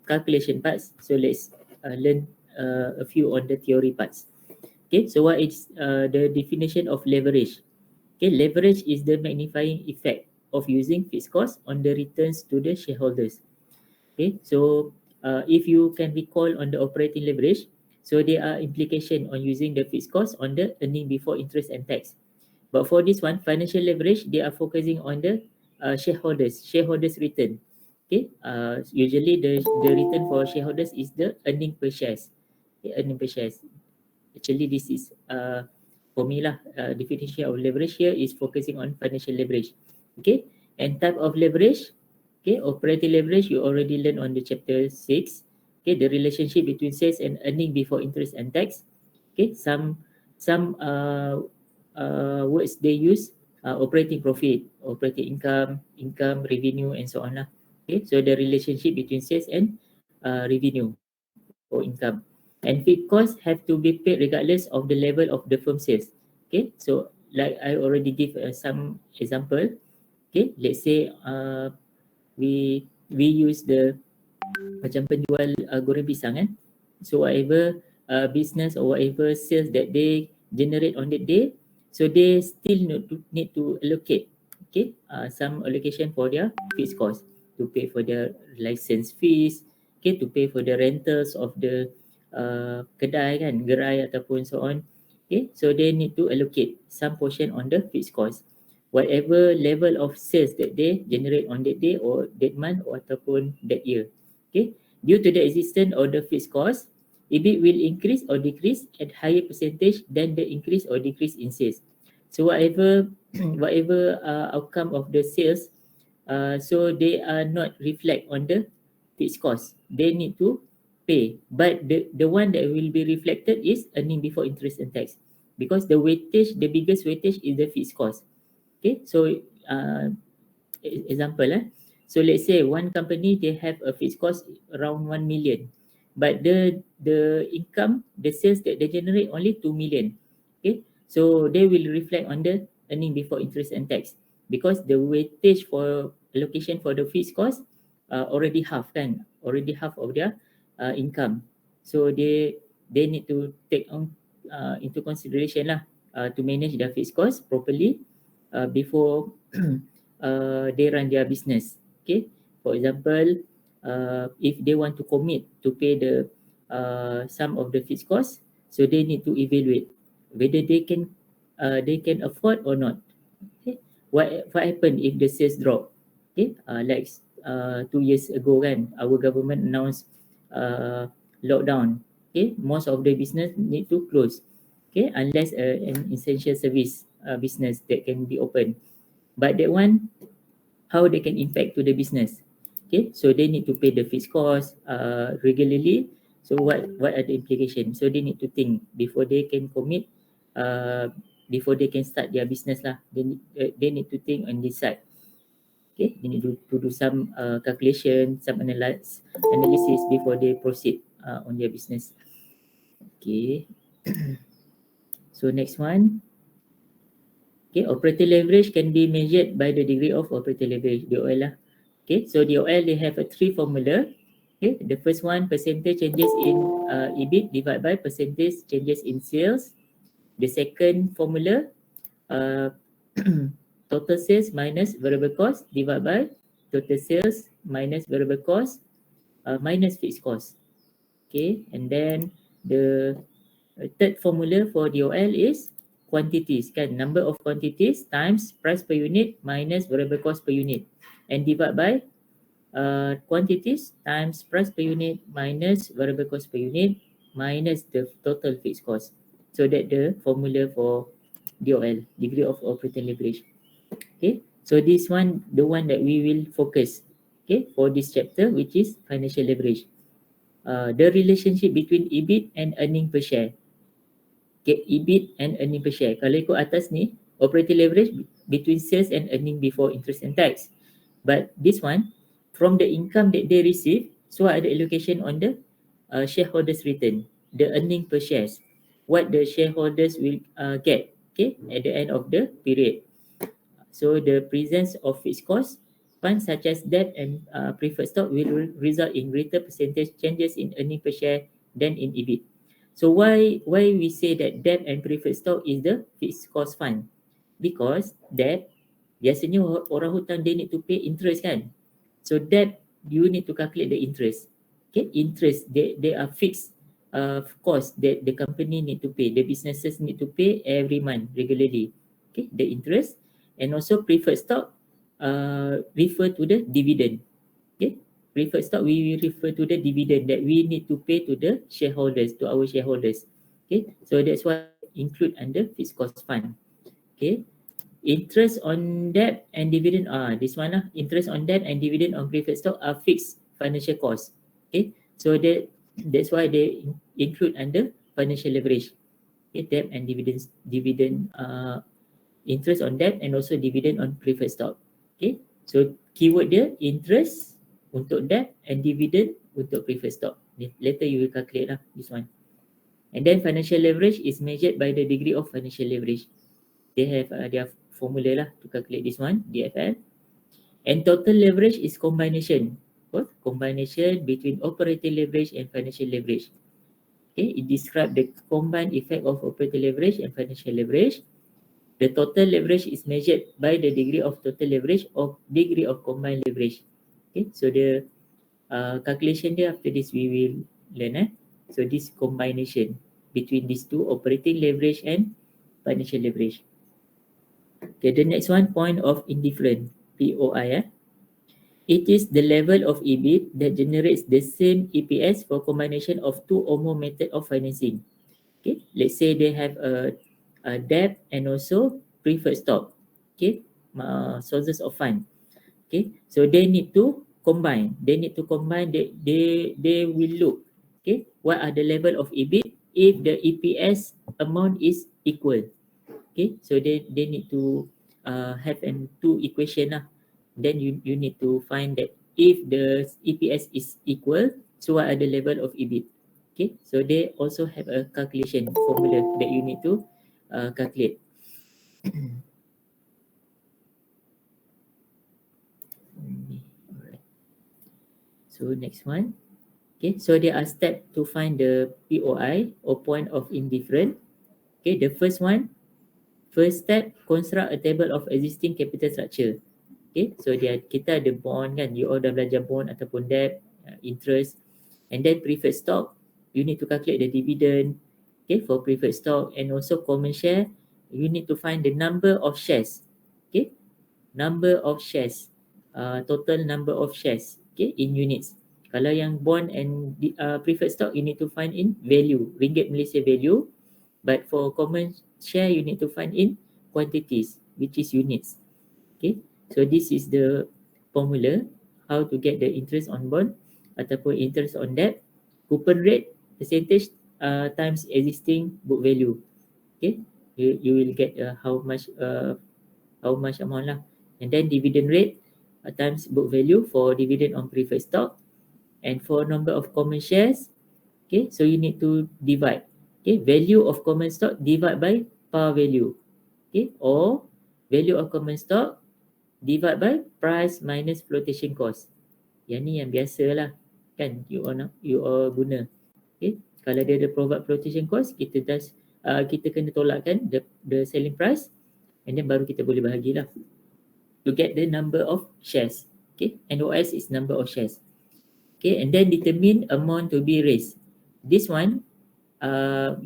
calculation parts. So let's learn a few on the theory parts. Okay, so what is the definition of leverage? Okay, leverage is the magnifying effect of using fixed cost on the returns to the shareholders. Okay, so if you can recall on the operating leverage, so there are implication on using the fixed cost on the earning before interest and tax. But for this one, financial leverage, they are focusing on the shareholders return. Okay, usually the return for shareholders is the earning per shares. Okay, earning per shares. Actually, this is for me lah. Definition of leverage here is focusing on financial leverage. Okay, and type of leverage. Okay, operating leverage you already learned on the chapter 6. Okay, the relationship between sales and earning before interest and tax. Okay, some words they use, operating profit, operating income, revenue, and so on lah. Okay, so the relationship between sales and revenue or income. And fixed costs have to be paid regardless of the level of the firm sales. Okay, so like I already give some example. Okay, let's say we use the macam penjual goreng pisang kan. So whatever business or whatever sales that they generate on that day, so they still need to allocate, okay, some allocation for their fixed cost, to pay for their license fees, okay, to pay for the rentals of the kedai kan, gerai ataupun so on. Okay, so they need to allocate some portion on the fixed cost, whatever level of sales that they generate on that day or that month or ataupun that year. Okay, due to the existence of the fixed cost, EBIT will increase or decrease at higher percentage than the increase or decrease in sales. So whatever outcome of the sales, so they are not reflect on the fixed cost. They need to pay, but the one that will be reflected is earning before interest and tax, because the weightage, the biggest weightage is the fixed cost. Okay, so example so let's say one company they have a fixed cost around 1 million, but the income, the sales that they generate only 2 million. Okay, so they will reflect on the earning before interest and tax, because the weightage for allocation for the fixed cost already half kan, already half of their income. So they need to take on into consideration lah, to manage their fixed cost properly before they run their business. Okay, for example, if they want to commit to pay the some of the fixed costs, so they need to evaluate whether they can afford or not. Okay, what happen if the sales drop? Okay, like 2 years ago kan, our government announced lockdown. Okay, most of the business need to close. Okay, unless an essential service business that can be open. But that one, how they can impact to the business? Okay, so they need to pay the fixed cost regularly. So what are the implications? So they need to think before they can commit, before they can start their business lah. They need to think and decide. Okay, they need to do some calculation, some analysis before they proceed on their business. Okay. So next one. Okay, operating leverage can be measured by the degree of operating leverage, DOL lah. Okay, so DOL, they have a 3 formula. Okay, the first one, percentage changes in EBIT divided by percentage changes in sales. The second formula, total sales minus variable cost divided by total sales minus variable cost minus fixed cost. Okay, and then the third formula for DOL is quantities kan, number of quantities times price per unit minus variable cost per unit, and divide by quantities times price per unit minus variable cost per unit minus the total fixed cost. So that the formula for DOL, degree of operating leverage. Okay, so this one, the one that we will focus, okay, for this chapter, which is financial leverage. The relationship between EBIT and earning per share. Okay, EBIT and earning per share. Kalau ikut atas ni, operating leverage between sales and earning before interest and tax. But this one, from the income that they receive, so ada allocation on the shareholders return, the earning per shares, what the shareholders will get, okay, at the end of the period. So the presence of fixed cost funds such as debt and preferred stock will result in greater percentage changes in earning per share than in EBIT. So why we say that debt and preferred stock is the fixed cost fund? Because debt, biasanya orang hutang they need to pay interest kan. So debt, you need to calculate the interest. Okay, interest, they are fixed cost that the company need to pay, the businesses need to pay every month regularly. Okay, the interest. And also preferred stock refer to the dividend. Okay, preferred stock we refer to the dividend that we need to pay to the shareholders, to our shareholders. Okay, so that's why include under fixed cost fund. Okay, interest on debt and dividend, this one lah, interest on debt and dividend on preferred stock are fixed financial costs. Okay, so that's why they include under financial leverage. Okay, debt and dividend interest on debt and also dividend on preferred stock. Okay, so keyword dia interest untuk debt and dividend untuk preferred stock. Later you will calculate lah this one. And then financial leverage is measured by the degree of financial leverage. They have their formula lah to calculate this one, DFL. And total leverage is combination. What? Combination between operating leverage and financial leverage. Okay, it describes the combined effect of operating leverage and financial leverage. The total leverage is measured by the degree of total leverage or degree of combined leverage. Okay, so the calculation there after this we will learn. So this combination between these two, operating leverage and financial leverage. Okay, the next one, point of indifference, POI. It is the level of EBIT that generates the same EPS for combination of two or more method of financing. Okay, let's say they have a debt and also preferred stock. Okay, sources of fund. Okay, so they need to combine. They will look. Okay, what are the level of EBIT if the EPS amount is equal. Okay, so they need to have two equation lah. Then you need to find that if the EPS is equal, so what are the level of EBIT. Okay, so they also have a calculation formula that you need to calculate. Alright. So next one. Okay, so there are steps to find the POI or point of indifference. Okay, the first one, first step, construct a table of existing capital structure. Okay, so kita ada bond kan, you all dah belajar bond ataupun debt, interest, and then preferred stock, you need to calculate the dividend, okay, for preferred stock, and also common share, you need to find the number of shares, okay, number of shares, total number of shares, okay, in units. Kalau yang bond and preferred stock, you need to find in value, ringgit Malaysia value, but for common share, you need to find in quantities, which is units. Okay, so this is the formula how to get the interest on bond ataupun interest on debt. Coupon rate, percentage times existing book value. Okay, you will get how much amount lah. And then dividend rate times book value for dividend on preferred stock. And for number of common shares, okay, so you need to divide. Okay, value of common stock divide by par value. Okay, or value of common stock divide by price minus flotation cost. Yang ni yang biasa lah kan, you all guna. Okay, kalau dia ada provide flotation cost, kita kena tolakkan the selling price, and then baru kita boleh bahagilah to get the number of shares. Okay, NOS is number of shares. Okay, and then determine amount to be raised. This one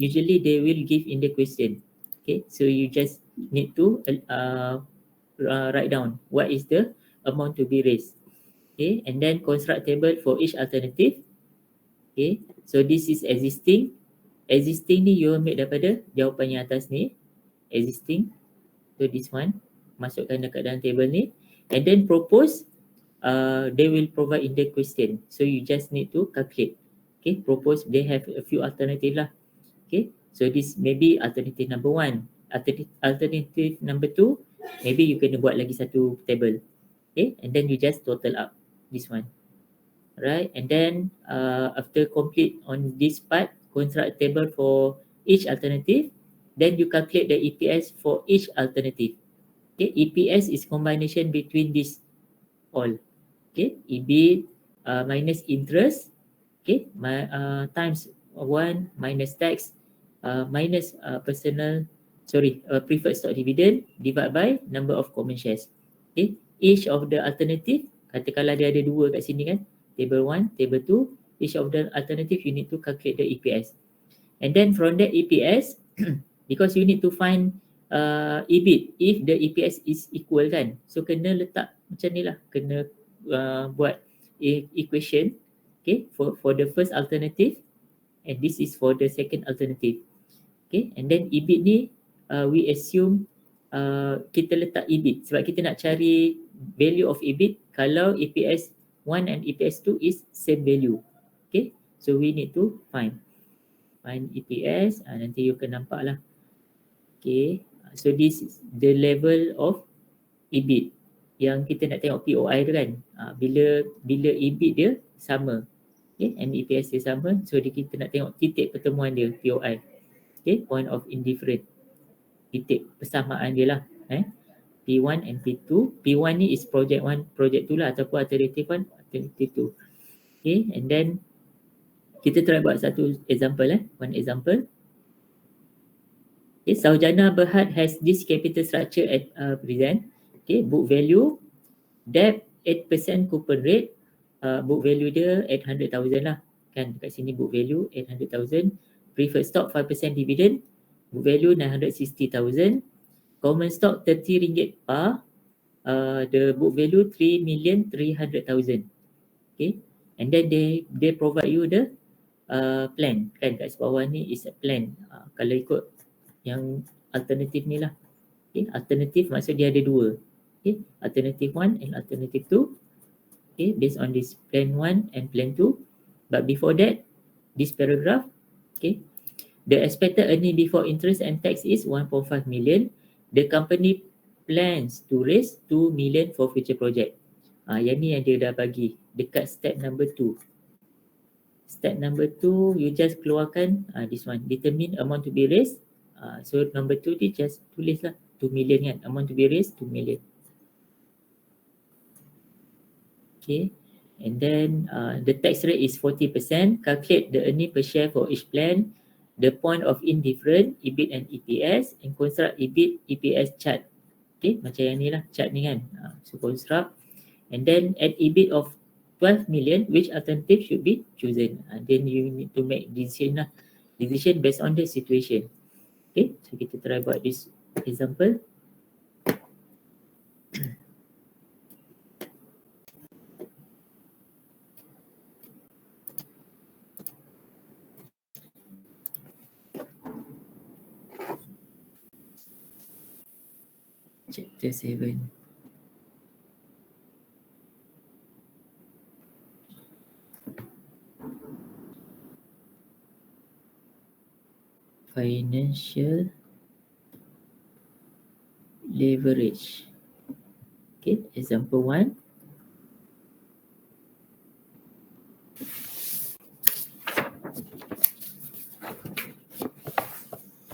usually they will give in the question. Okay, so you just need to write down what is the amount to be raised. Okay, and then construct table for each alternative. Okay, so this is existing. Existing ni you ambil daripada jawapan yang atas ni, existing. So this one masukkan dekat dalam table ni, and then propose. They will provide in the question, so you just need to calculate. Okay, propose, they have a few alternative lah. Okay, so this maybe alternative number 1, alternative number 2, maybe you kena buat lagi satu table. Okay, and then you just total up this one. Right, and then after complete on this part, construct a table for each alternative, then you calculate the EPS for each alternative. Okay, EPS is combination between this all. Okay, EBIT minus interest, okay, times 1 minus tax minus preferred stock dividend divide by number of common shares. Okay, each of the alternative, katakanlah dia ada dua kat sini kan, table 1, table 2, each of the alternative you need to calculate the EPS. And then from that EPS, because you need to find EBIT, if the EPS is equal kan, so kena letak macam ni lah, kena buat equation, okay, for the first alternative, and this is for the second alternative. Okay, and then EBIT ni we assume kita letak EBIT sebab kita nak cari value of EBIT kalau EPS 1 and EPS 2 is same value. Okay, so we need to find EPS, nanti you akan nampak lah. Okay, so this is the level of EBIT yang kita nak tengok POI tu kan, bila EBIT dia sama, okay, and EPS dia sama, so kita nak tengok titik pertemuan dia, POI, okay, point of indifference, titik persamaan dia lah, P1 and P2. P1 ni is project 1, project 2 lah, ataupun alternative 1, alternative 2. Okay, and then kita try buat satu example, one example. Okay, Saujana Berhad has this capital structure at present. Okay, book value, debt 8% coupon rate, book value dia 800,000 lah kan, dekat sini book value 800,000, preferred stock 5% dividend, book value 960,000, common stock 30 ringgit par, the book value 3,300,000. Okay, and then they provide you the plan kan, kat bawah ni is a plan. Kalau ikut yang alternatif ni lah, okay, alternatif maksud dia ada dua, okay, alternative 1 and alternative 2, okay, based on this plan 1 and plan 2. But before that, this paragraph, okay, the expected earning before interest and tax is 1.5 million. The company plans to raise 2 million for future project. Yang ni yang dia dah bagi dekat step number 2. Step number 2, you just keluarkan this one, determine amount to be raised. So number 2 dia just tulis lah 2 million kan, amount to be raised 2 million. Okay, and then the tax rate is 40%. Calculate the earning per share for each plan, the point of indifference, EBIT and EPS, and construct EBIT EPS chart. Okay, macam yang ni lah chart ni kan. So construct, and then at EBIT of 12 million, which alternative should be chosen? Then you need to make decision based on the situation. Okay, so kita try buat this example. Chapter 7. Financial leverage. Okay, example 1.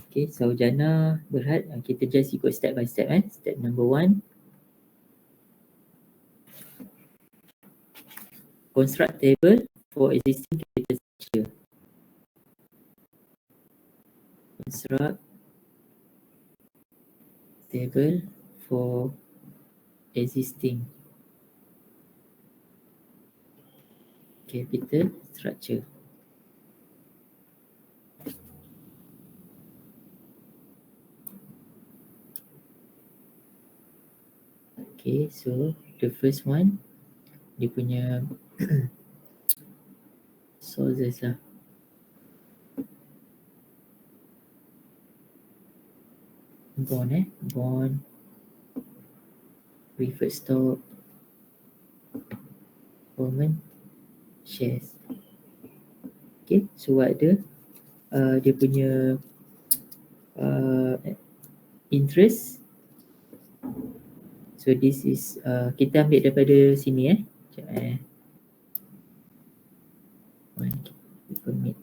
Okay, Saujana Berhad, kita just ikut step by step. Step number 1. Construct table for existing capital structure. Construct table for existing capital structure. Okay, so the first one, dia punya sources lah. Bond, preferred stock, common shares. Okay, so ada dia punya interest. So this is kita ambil daripada sini permit.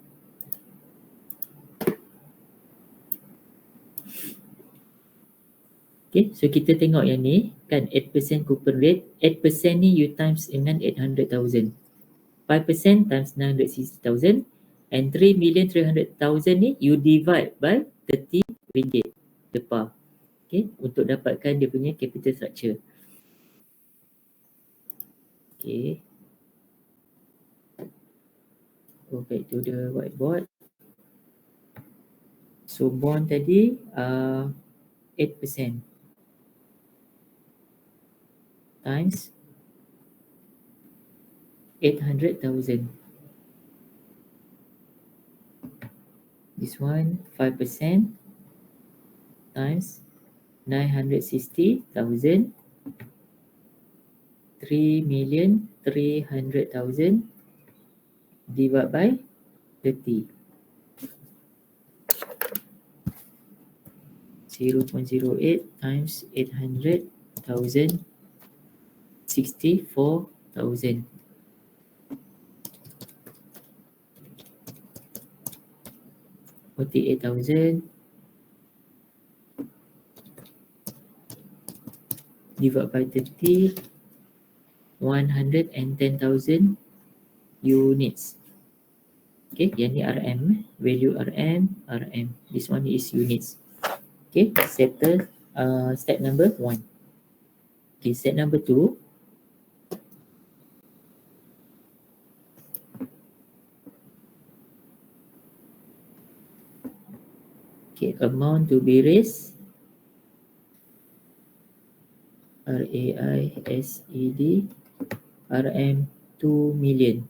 Okay, so kita tengok yang ni kan 8% coupon rate. 8% ni you times dengan 800,000. 5% times 960,000 and 3,300,000 ni you divide by 30 ringgit the par. Okay, untuk dapatkan dia punya capital structure. Okay, go back to the whiteboard. So bond tadi 8% times 800,000. This one 5% times 960,000, 3,300,000 divided by 30. 0.08 times 800,000, 64,000. 48,000 divided by 30, 110,000 units. Okay, yang ni RM, value RM. This one is units. Okay, settle step number 1. Okay, step number 2. Okay, amount to be raised, RAISED, RM 2 million.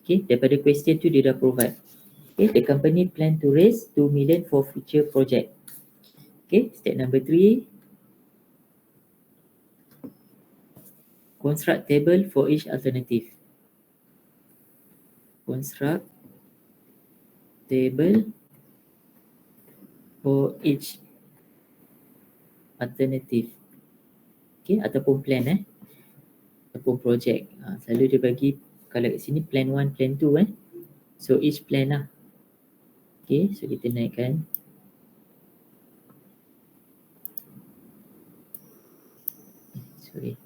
Okay, daripada question tu dia dah provide. Okay, the company plan to raise 2 million for future project. Okay, step number 3. Construct table for each alternative. Construct table for each alternative. Okay, ataupun plan ataupun project. Selalu dia bagi, kalau kat sini plan 1, plan 2 So each plan lah. Okay, so kita naikkan. Sorry.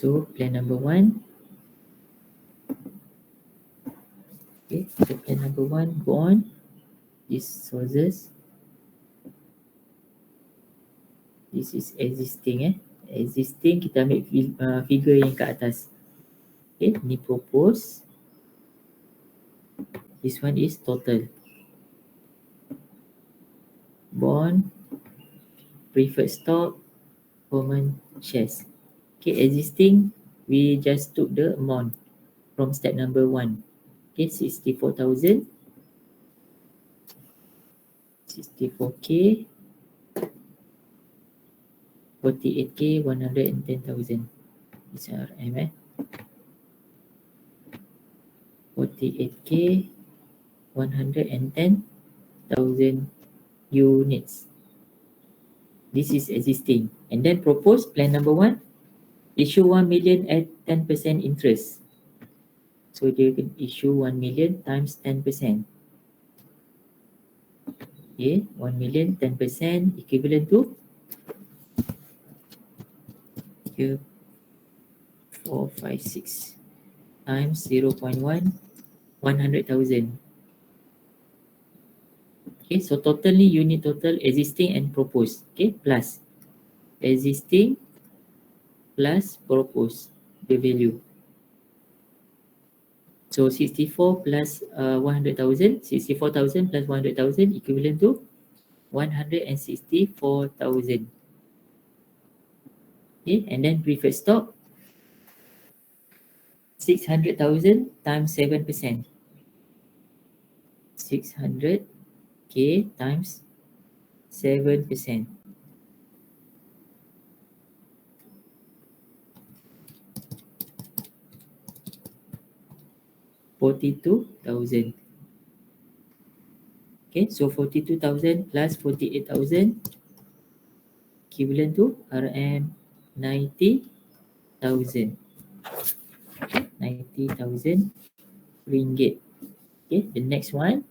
So plan number 1. Okay, so plan number 1, go on. This sources. This is existing Existing, kita ambil figure yang kat atas. Okay, ni propose. This one is total. Bond, preferred stock, common shares. Okay, existing, we just took the amount from step number 1. Okay, 64,000. 64K, 48K, 110,000. This RM 48K, 110,000 units. This is existing. And then propose plan number 1, issue 1 million at 10% interest. So dia can issue 1 million times 10%. Okay, 1 million 10% equivalent to 456 times 0.1, 100,000. Okay, so totally unit total existing and proposed. Okay, plus existing plus proposed, the value. So 64 plus 100,000, 64,000 plus 100,000 equivalent to 164,000. Okay, and then preferred stock 600,000 times 7%. 600K times 7%. 42,000. Okay, so 42,000 plus 48,000 equivalent to RM 90,000. 90,000 ringgit. Okay, the next one,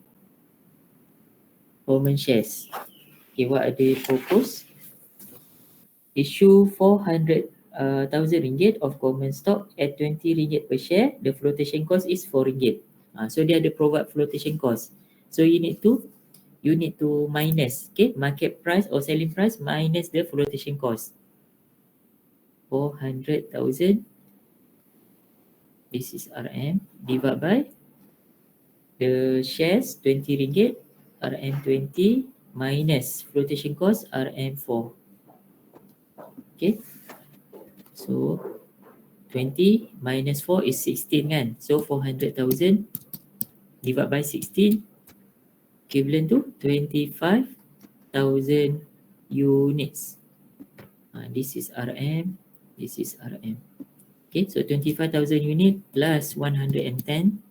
common shares. Okay, what are they propose? Issue 400,000 ringgit of common stock at 20 ringgit per share. The flotation cost is 4 ringgit. So dia ada provide flotation cost. So you need to minus, okay, market price or selling price minus the flotation cost. 400,000, this is RM, divided by the shares 20 ringgit, RM20 minus flotation cost RM4. Okay, so 20 minus 4 is 16 kan. So 400,000 divided by 16 equivalent to 25,000 units. This is RM, this is RM. Okay, so 25,000 unit plus 110,000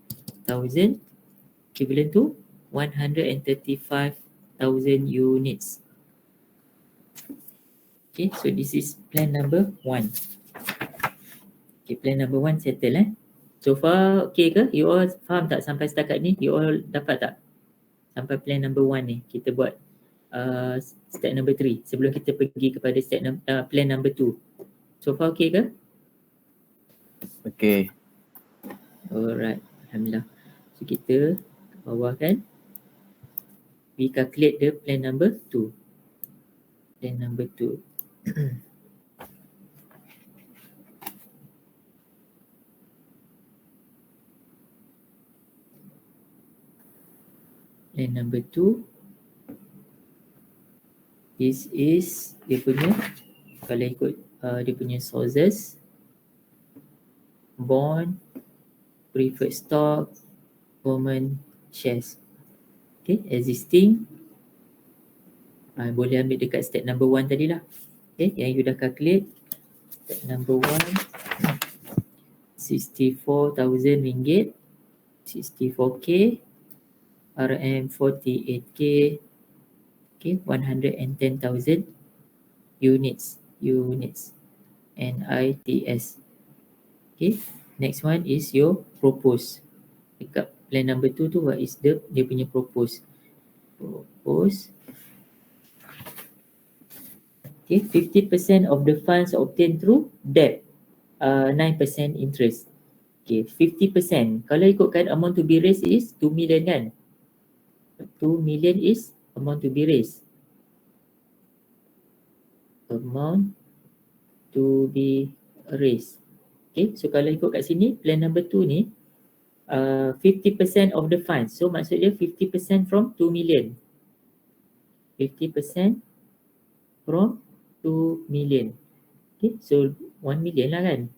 equivalent to 135,000 units. Okay, so this is plan number 1. Okay, plan number 1 settle So far okay ke? You all faham tak sampai setakat ni? You all dapat tak? Sampai plan number 1 ni kita buat step number 3 sebelum kita pergi kepada plan number 2. So far okay ke? Okay. Alright, alhamdulillah. So kita bawah kan, we calculate the plan number 2. Plan number 2. Plan number 2. This is dia punya, kalau ikut dia punya sources, bond, preferred stock, common shares. Okay, existing. Boleh ambil dekat step number 1 tadi lah. Okay, yang you dah calculate. Step number 1, 64,000 ringgit, 64K, RM 48K, okay, 110,000 units, NITS. Okay, next one is your propose. Dekat plan number 2 tu, what is dia punya propose? Okay, 50% of the funds obtained through debt, 9% interest. Okay, 50%. Kalau ikutkan amount to be raised is 2 million kan? 2 million is amount to be raised. Amount to be raised. Okay, so kalau ikut kat sini, plan number 2 ni, 50% of the funds. So maksudnya 50% from 2 million. 50% from 2 million. Okay, so 1 million lah kan.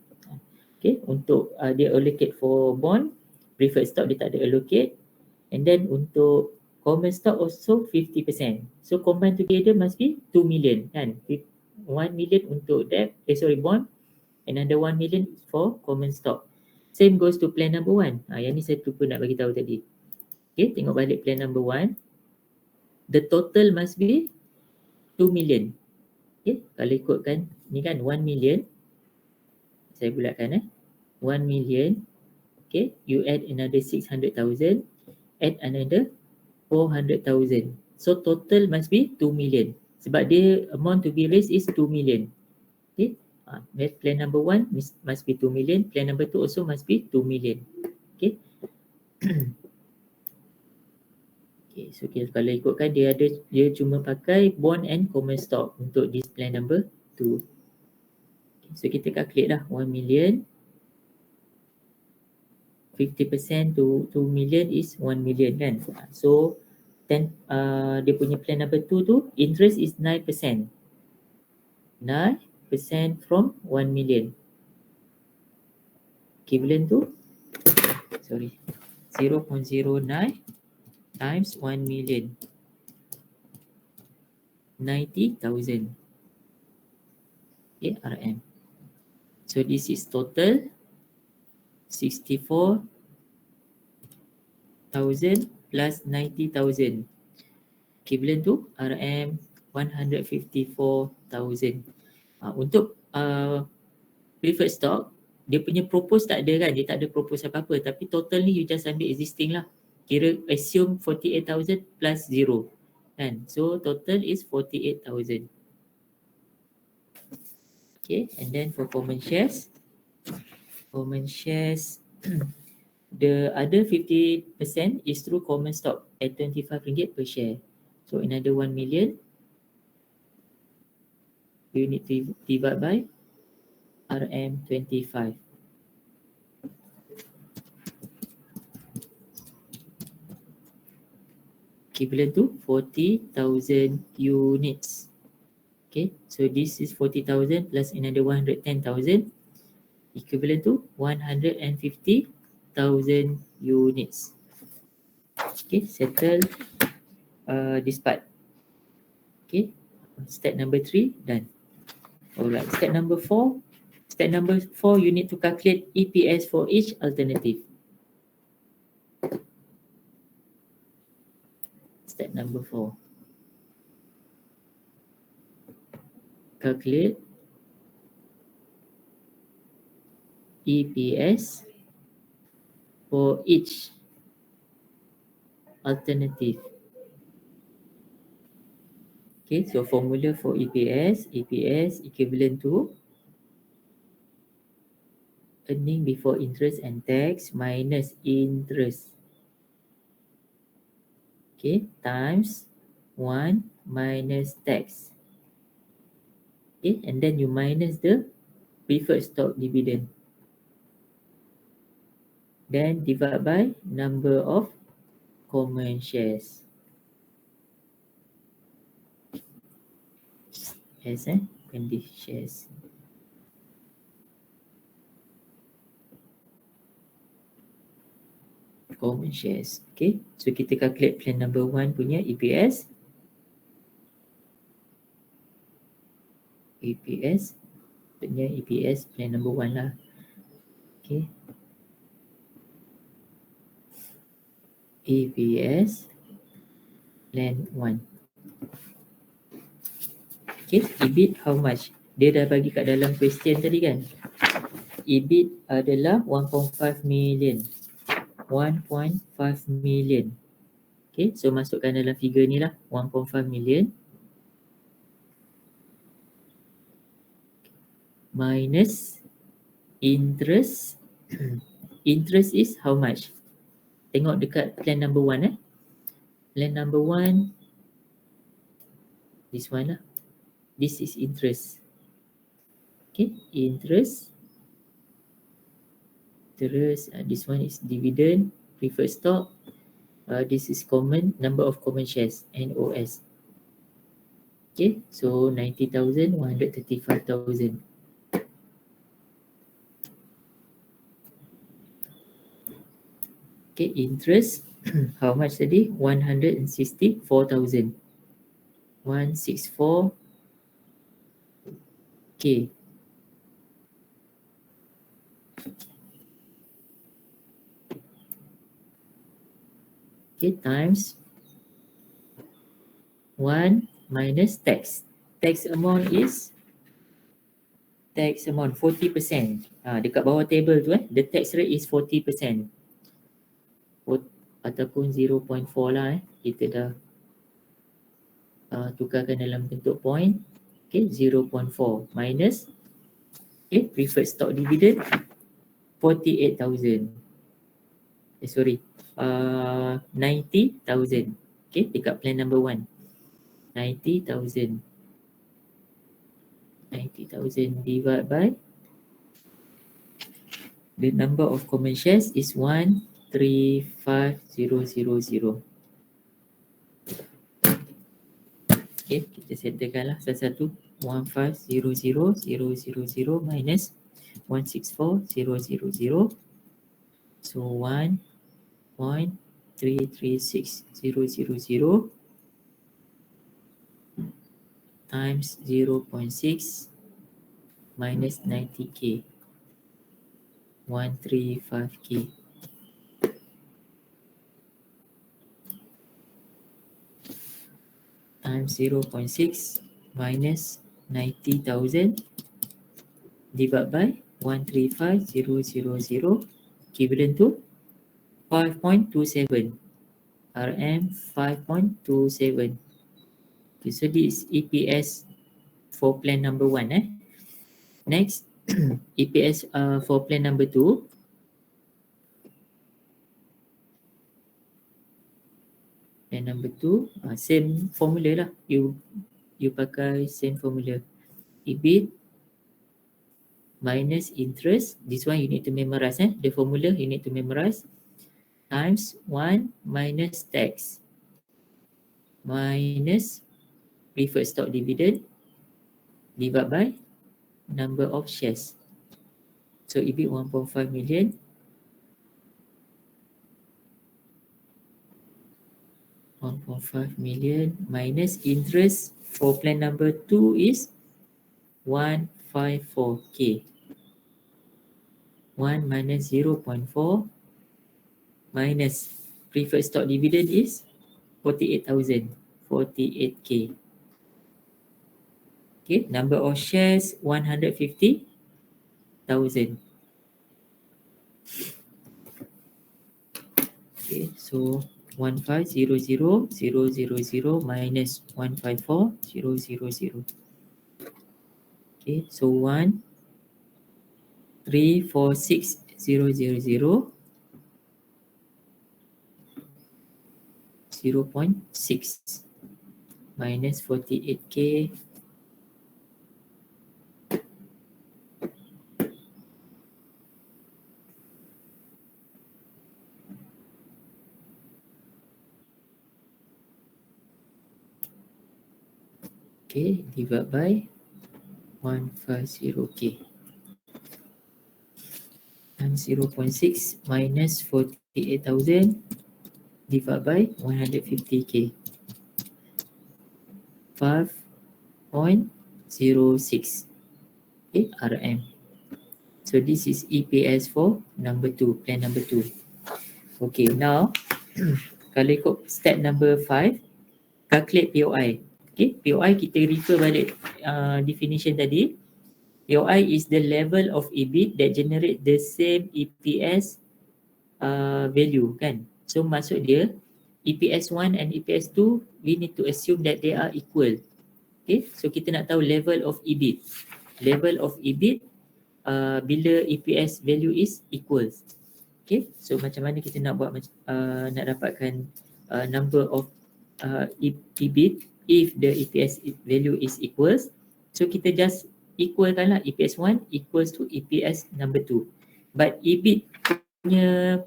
Okay, untuk dia allocate for bond, preferred stock dia tak ada allocate. And then untuk common stock also 50%. So combine together must be 2 million kan. 1 million untuk debt, bond. Another 1 million for common stock. Same goes to plan number 1. Yang ni saya lupa nak bagi tahu tadi. Okay, tengok balik plan number 1. The total must be 2 million. Okay, kalau ikutkan ni kan 1 million. Saya bulatkan 1 million. Okay, you add another 600,000. Add another 400,000. So total must be 2 million. Sebab dia amount to be raised is 2 million. Okay, plan number 1 must be 2 million. Plan number 2 also must be 2 million. Okay. Okay, so kalau ikutkan dia cuma pakai bond and common stock untuk this plan number 2. Okay, so kita calculate lah 1 million. 50% to 2 million is 1 million kan. So dia punya plan number 2 tu interest is 9%. 9% from 1 million. Equivalent to 0.09 times 1 million. 90,000. Okay, RM. So this is total 64,000 plus 90,000. Equivalent to RM 154,000. Untuk preferred stock, dia punya propose tak ada kan, dia tak ada propose apa-apa, tapi total ni you just ambil existing lah. Kira assume 48,000 plus 0 kan, so total is 48,000. Okay, and then for common shares, the other 50% is through common stock at RM25 per share. So another 1 million, you need to divide by RM25. Equivalent to 40,000 units. Okay, so this is 40,000 plus another 110,000, equivalent to 150,000 units. Okay, settle this part. Okay, step number 3 done. Alright, step number 4. Step number 4, you need to calculate EPS for each alternative. Step number 4. Calculate EPS for each alternative. Okay, so formula for EPS equivalent to earning before interest and tax minus interest. Okay, times 1 minus tax. Okay, and then you minus the preferred stock dividend. Then divide by number of common shares. Yes, and these shares. Common shares. Okay, so kita calculate plan number 1 punya EPS. Punya EPS plan number 1 lah. Okay. EPS plan 1. Okay, EBIT how much? Dia dah bagi kat dalam question tadi kan. EBIT adalah 1.5 million. 1.5 million. Okay, so masukkan dalam figure ni lah, 1.5 million minus interest. Interest is how much? Tengok dekat plan number 1 Plan number 1, this one lah. This is interest. Okay, interest. This one is dividend, preferred stock. This is common, number of common shares, NOS. Okay, so 90,000, 135,000. Okay, interest, how much tadi? 164,000. 164K. Okay, times 1 minus tax. Tax amount 40%. Dekat bawah table tu the tax rate is 40%. Ataupun 0.4 lah kita dah tukarkan dalam bentuk point. Okay, 0.4 minus preferred stock dividend 48,000. 90,000. Okay, dekat plan number 1. 90,000. 90,000 divided by the number of common shares is 135,000. Okay, kita settlekan lah satu-satu. 150,000 minus 164,000. So 1.336000 times 0.6 minus 90k. 135k. times 0.6 minus 90,000 divided by 135,000 equivalent to 5.27 RM 5.27. Okay, so this is EPS for plan number 1. Next, EPS for plan number 2. Plan number 2, same formula lah. You pakai same formula. EBIT minus interest. This one you need to memorize. The formula you need to memorize. Times 1 minus tax minus preferred stock dividend divided by number of shares. So EBIT 1.5 million. 1.5 million minus interest for plan number 2 is 154K. 1 minus 0.4 minus preferred stock dividend is 48,000. 48K. Okay, number of shares 150,000. Okay, so 150,000 minus 154,000. Okay, so 1,346,000 0.6 minus 48K divided by 150K and 0.6 minus 48,000 divided by 150K. 5.06 RM. So this is EPS for number 2, plan number 2. Okay, now kalau ikut step number 5, calculate POI. Okay, POI kita refer balik definition tadi. POI is the level of EBIT that generate the same EPS value, kan? So maksud dia EPS 1 and EPS 2, we need to assume that they are equal. Okay, so kita nak tahu level of EBIT. Level of EBIT bila EPS value is equals. Okay, so macam mana kita nak buat nak dapatkan number of EBIT if the EPS value is equals. So kita just equalkan lah EPS 1 equals to EPS number 2. But EBIT punya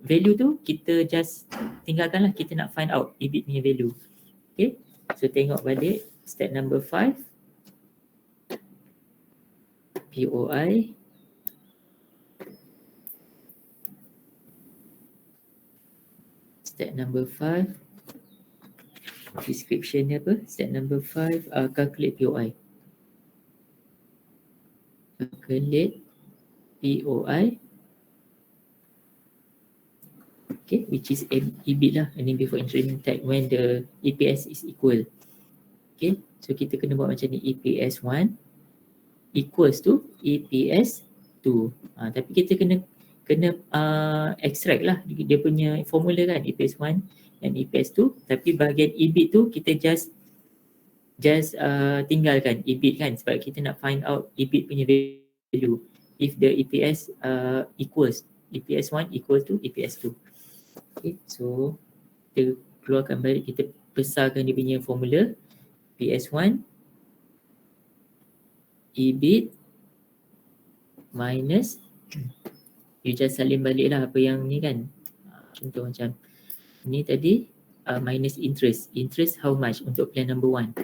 value tu kita just tinggalkan lah, kita nak find out EBIT punya value. Okay, so tengok balik step number 5. POI step number 5, description ni apa? Step number 5, calculate POI. Calculate POI. Okay, which is EBIT lah, earning before interest and tax, when the EPS is equal. Okay, so kita kena buat macam ni, EPS 1 equals to EPS 2. Tapi kita kena extract lah dia punya formula kan, EPS 1 and EPS 2. Tapi bahagian EBIT tu kita just tinggalkan EBIT kan, sebab kita nak find out EBIT punya value if the EPS equals EPS 1 equal to EPS 2. Okay, so kita keluarkan balik, kita besarkan dia punya formula. EPS 1 EBIT minus, you just salin balik lah apa yang ni kan. Contoh macam ni tadi, minus interest. Interest how much untuk plan number 1?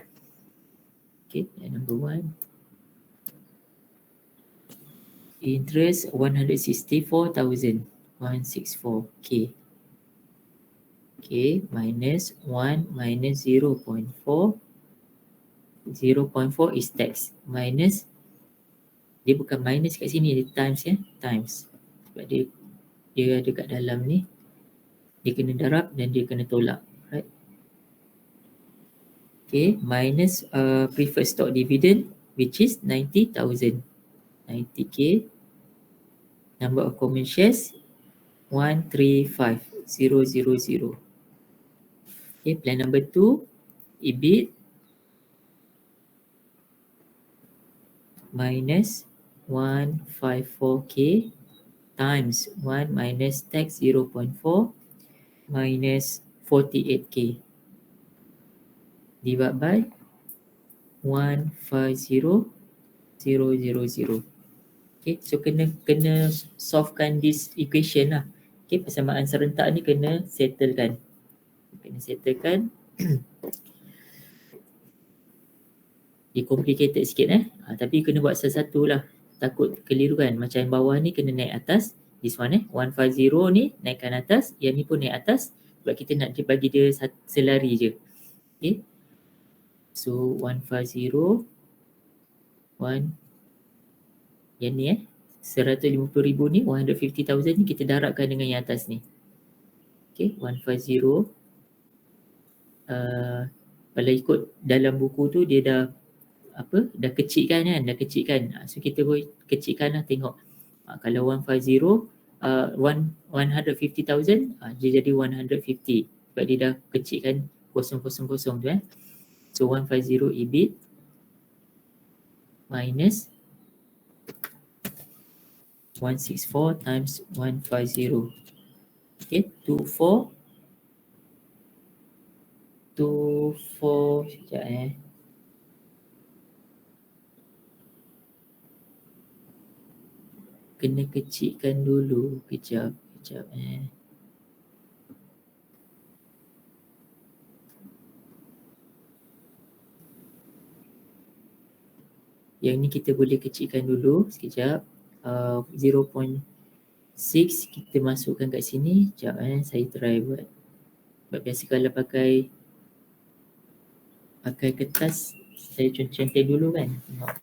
Okay, plan number 1. Interest 164,000. 164K. Okay, minus 1 minus 0.4. 0.4 is tax. Minus, dia bukan minus kat sini, dia times ya, times. Sebab dia ada kat dalam ni, dia kena darab dan dia kena tolak, right? Okay, minus preferred stock dividend, which is 90,000. 90k. Number of common shares 135,000. Okay, plan number 2, EBIT minus 154k times 1 minus tax 0.4 minus 48k divided by 150,000. Okay, so kena solvekan this equation lah. Okay, persamaan serentak ni kena settlekan. Dia complicated sikit tapi kena buat satu-satu lah. Takut keliru kan. Macam bawah ni kena naik atas. This one 150 ni naikkan atas. Yang ni pun naik atas. Sebab kita nak bagi dia selari je. Okay. So 150 yang ni 150,000 ni 150,000 ni kita darabkan dengan yang atas ni. Okay, 150 kalau ikut dalam buku tu dia dah kecilkan kan, so kita boleh kecilkan lah, tengok kalau 150 150,000 dia jadi 150 sebab dia dah kecilkan 000 tu so 150 EBIT minus 164 times 150. Okay, 24 sekejap kena kecilkan dulu kejap yang ni kita boleh kecilkan dulu sekejap. 0.6 kita masukkan kat sini. Sekejap saya try buat. Sebab biasa kalau pakai kertas saya conteng dulu kan. Tengok.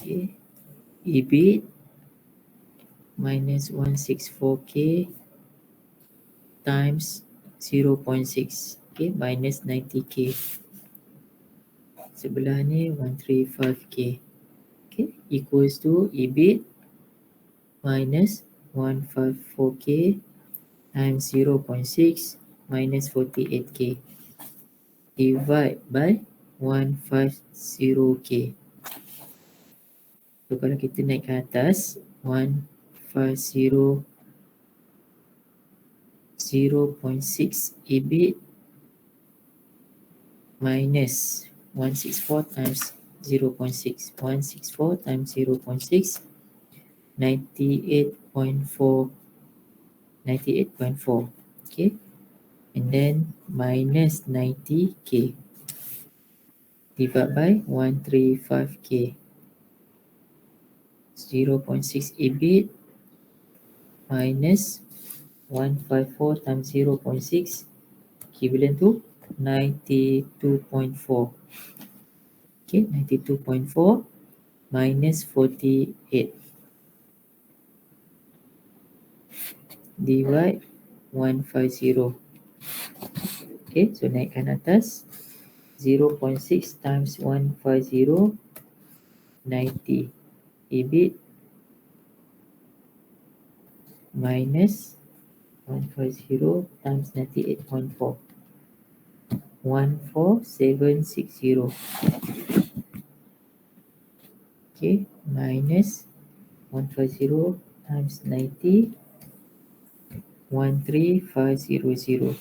Okay. EBIT minus 164k times 0.6, okay, minus 90k. Sebelah ni 135k, okay, equals to EBIT minus 154k times 0.6 minus 48k divide by 150k. So kalau kita naik ke atas 150 0.6 EBIT minus 164 times 0.6, 164 times 0.6 98.4, okay, and then minus 90k divided by 135k. 0.6 EBIT minus 154 times 0.6 equivalent to 92.4. Okay, 92.4 minus 48 divide 150. Okay, so naikkan atas 0.6 times 150 90 EBIT minus 150 times 98.4 14760. Okay, minus 150 times 90 13500.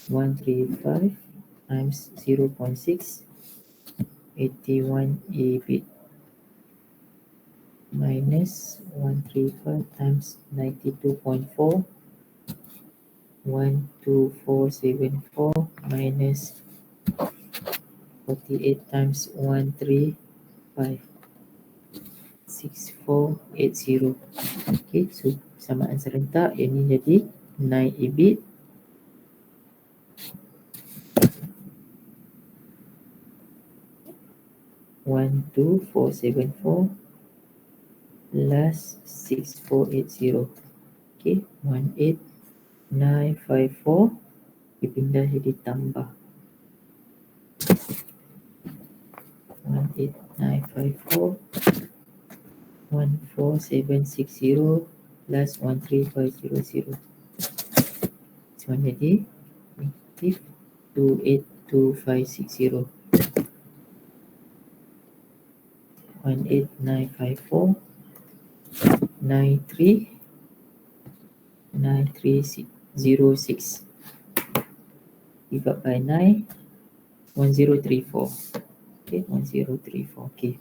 One three five times 0.6 81 EBIT minus 135 times 92.4 12474 minus 48 times 135 6480. Okay, so samaan serentak yang ni jadi 9 EBIT One, 2, 4, 7, 4 plus 6480. Okay, 18954 dipindah jadi tambah 18954 14760 plus 13500. Semua jadi negatif 282560. 18954 9306 divided by 9 1034. Okay, 1034. Okay.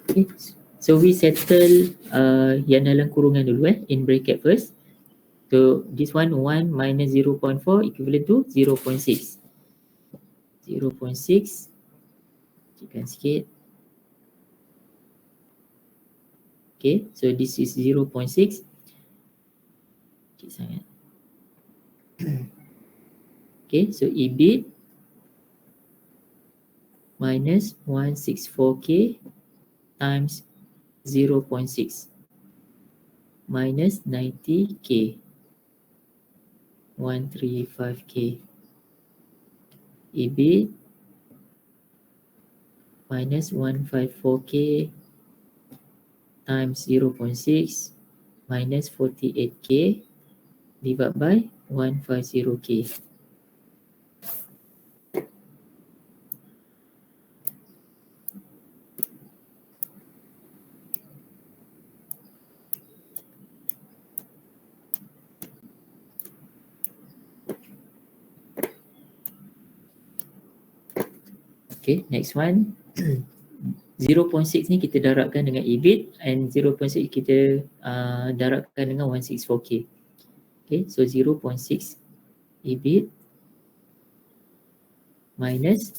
Okay. So we settle yang dalam kurungan dulu in bracket first. So this one 1 minus 0.4 equivalent to 0.6. 0.6. Kecilkan sikit. Okay, so this is 0.6. Kecil sangat. Okay, so EBIT minus 164K times 0.6 minus 90K 135K. EBIT minus 154K times 0.6 minus 48K divided by 150K. Okay, next one. 0.6 ni kita darabkan dengan EBIT and 0.6 kita darabkan dengan 164K. Okay, so 0.6 EBIT minus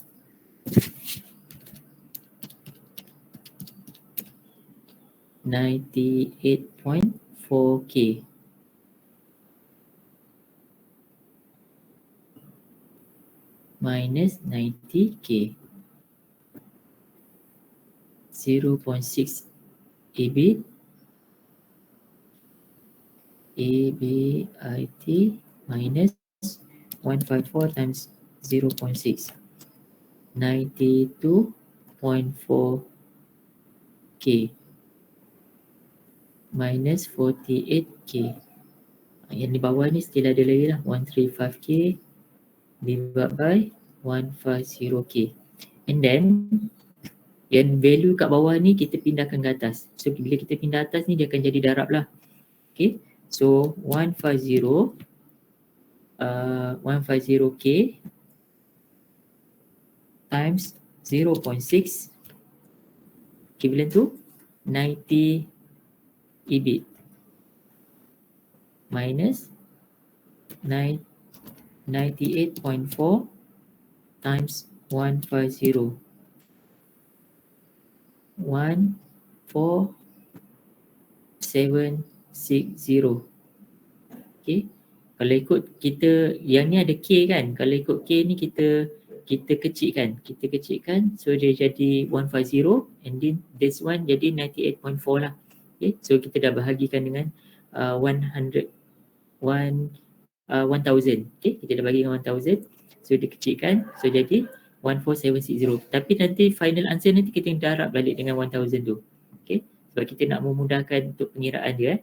98.4K minus 90K. 0.6 EBIT minus 154 times 0.6 92.4K minus 48K. Yang di bawah ni still ada lagi lah 135K divided by 150K. And then yang value kat bawah ni kita pindahkan ke atas. So bila kita pindah atas ni dia akan jadi darab lah. Okay, so 150K times 0.6 equivalent to 90 EBIT minus 98.4 times 150 14760. Okay, kalau ikut kita yang ni ada K kan, kalau ikut K ni kita kecilkan, so dia jadi 150 and then this one jadi 98.4 lah. Okay, so kita dah bahagikan dengan 1000. Okay, kita dah bagi dengan 1000, so dia kecilkan, so jadi 14760. Tapi nanti final answer nanti kita darab balik dengan 1000 tu. Okay, sebab kita nak memudahkan untuk pengiraan dia.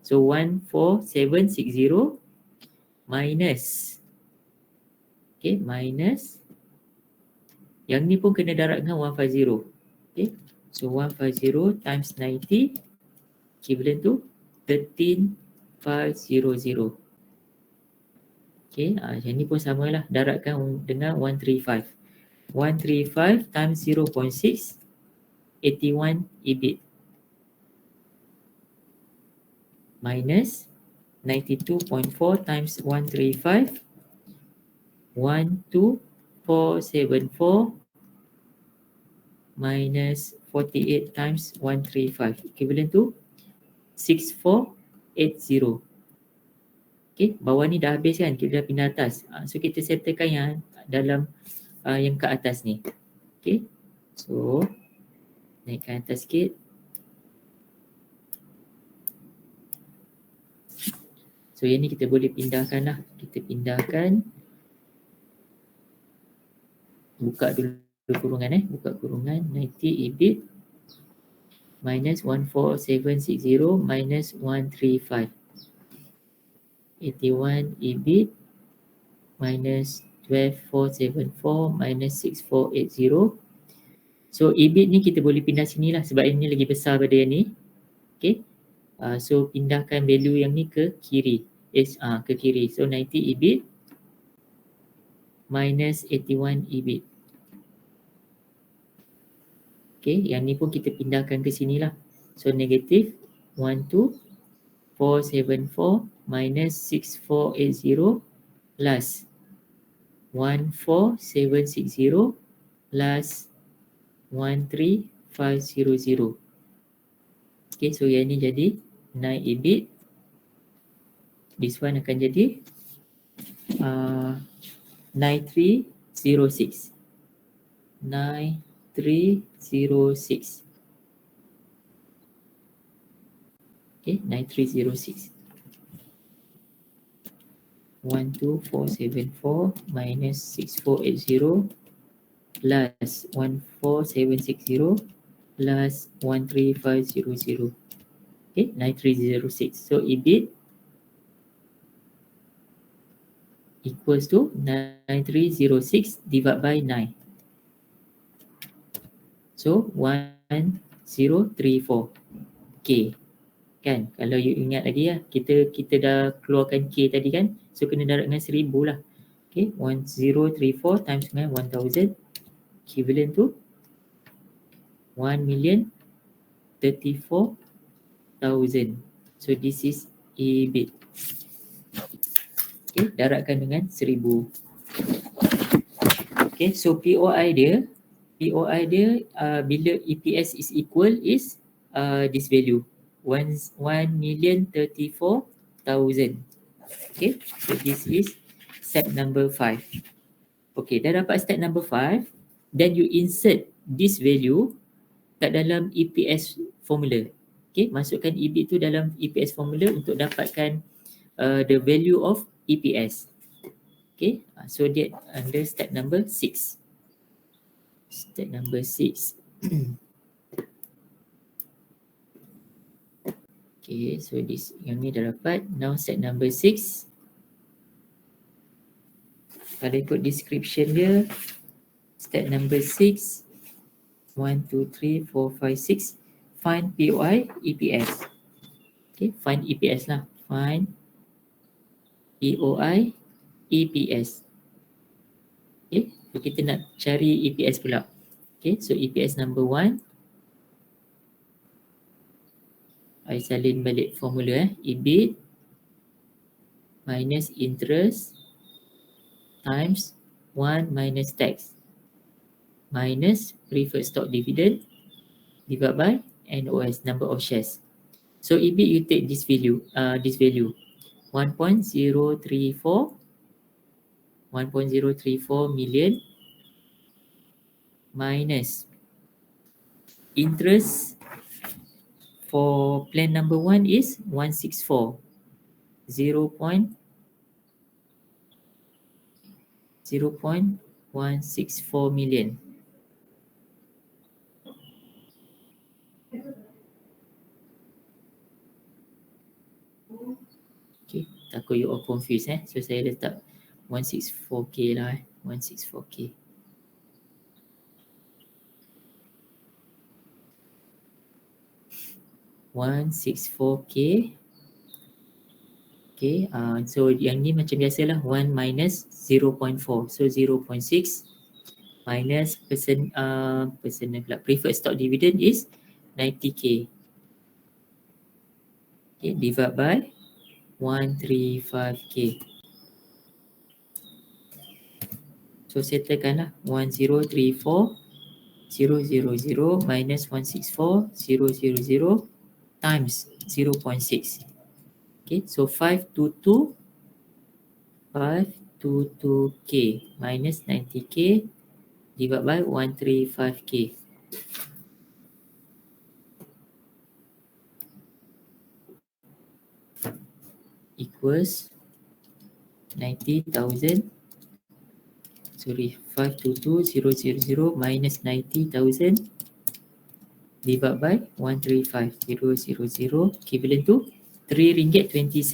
So 14760 minus, okay, minus yang ni pun kena darab dengan 150. Okay, so 150 times 90 equivalent to 13500. Okay, yang ni pun samalah, darabkan dengan 135. 135 times 0.6 81 EBIT minus 92.4 times 135, 12474 minus 48 times 135, equivalent to 6480. Okay, bawah ni dah habis kan, kita dah pindah atas. So kita settlekan yang dalam yang kat atas ni. Okay, so naikkan atas sikit. So yang ni kita boleh pindahkan lah. Kita pindahkan. Buka dulu kurungan buka kurungan 90 EBIT minus 14760 minus 135. 81 EBIT minus 12474 minus 6480. So EBIT ni kita boleh pindah sini lah sebab ini lagi besar pada yang ni. Okay. So pindahkan value yang ni ke kiri. Ke kiri. So 90 EBIT minus 81 EBIT. Okay, yang ni pun kita pindahkan ke sini lah. So negative 12474 minus 6480 plus 14760 plus 13500. Okay, so yang ni jadi 9 EBIT. This one akan jadi 9306. 9306. Okay, 9306. 12474 minus 6480 plus 14760 plus 13500. Okay, 9306. So EBIT equals to 9306 divided by 9. So 1034 K. Kan, kalau you ingat lagi lah, kita dah keluarkan K tadi kan, so kena darab dengan 1000 lah. Okay, 1034 times dengan 1000 equivalent to 1,034,000. So this is EBIT. Okay, darabkan dengan 1000. Okay, so POI dia bila EPS is equal is this value 1,034,000. Okay, so this is step number 5. Okay, dah dapat step number 5, then you insert this value kat dalam EPS formula. Okay, masukkan EBIT tu dalam EPS formula untuk dapatkan the value of EPS. Okay, so that under step number 6. Step number 6. Okay, so this yang ni dah dapat. Now step number 6. Kalau ikut description dia, step number 6, 1, 2, 3, 4, 5, 6, find POI EPS. Okay, find EPS lah. Find POI EPS. Okay, so kita nak cari EPS pula. Okay, so EPS number 1. I salin balik formula EBIT minus interest times 1 minus tax minus preferred stock dividend divided by NOS, number of shares. So EBIT, you take this value 1.034 million minus interest for plan number 1 is 164, 0.164 million. Okay, takut you all confused so saya letak 164K lah 164K. Okay, so yang ni macam biasalah 1 minus 0.4, so 0.6 minus personal pula preferred stock dividend is 90K. Okay, divide by 135K. So settlekanlah 1034,000 minus 164,000 times 0.6. Okay, so 522K minus 90K divided by 135K equals 90,000. Sorry, 522,000 minus 90,000 divided by 135,000 equivalent to RM3.20.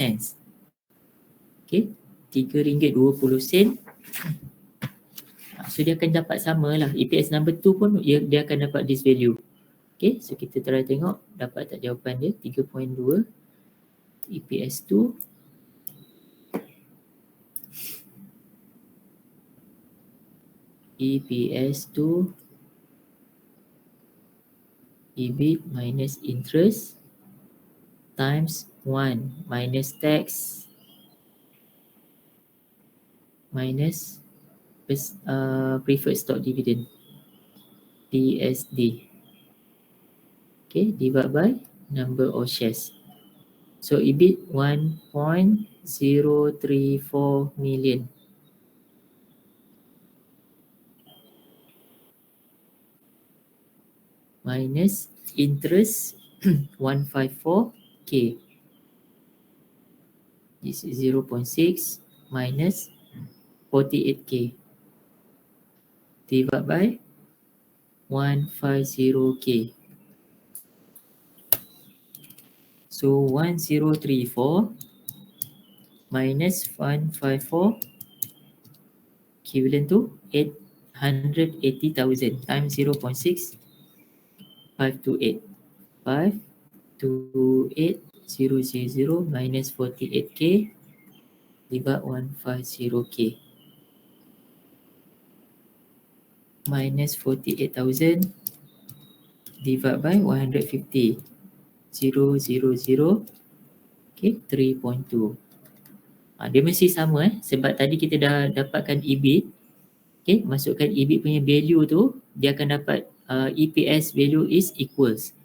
Okay, RM3.20. So dia akan dapat sama lah. EPS number 2 pun dia akan dapat this value. Okay, so kita try tengok dapat tak jawapan dia. 3.2 EPS 2 EPS 2 EBIT minus interest times 1 minus tax minus preferred stock dividend PSD. Okay, divided by number of shares. So EBIT 1.034 million minus interest 154K. This is 0.6 minus 48K divided by 150K. So 1034 minus 154 equivalent to 880,000 times 0.6, 528. 528,000 minus 48K divided 150K minus 48,000 divided by 150. 000, okay, 3.2. Dia mesti sama sebab tadi kita dah dapatkan EBIT. Okay, masukkan EBIT punya value tu, dia akan dapat EPS value is equals,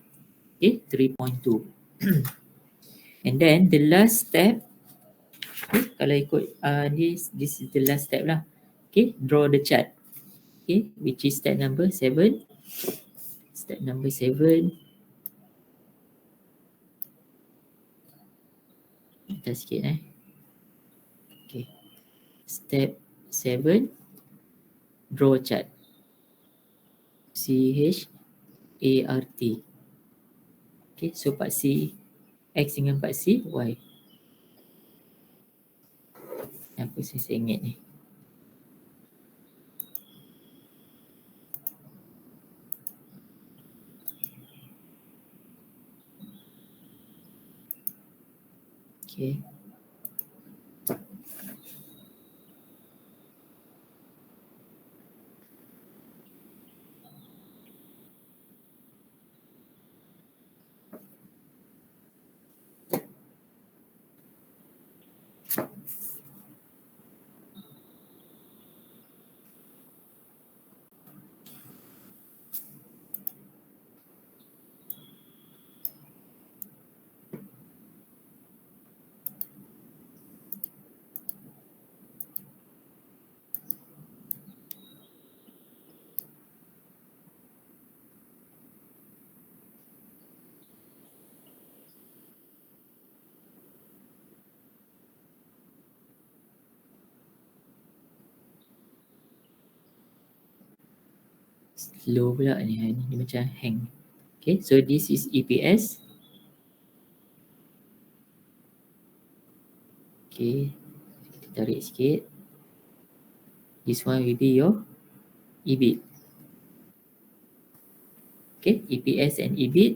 okay, 3.2. And then the last step, okay, kalau ikut this is the last step lah. Okay, draw the chart. Okay, which is step number 7. Step number 7. Atas sikit Okay. Step 7. Draw chart. CHART. Okay, so part C X dengan part C Y. Apa saya ingat ni? Okay. Slow pula ni, ni macam hang. Okay, so this is EPS. Okay, kita tarik sikit. This one will be your EBIT. Okay, EPS and EBIT.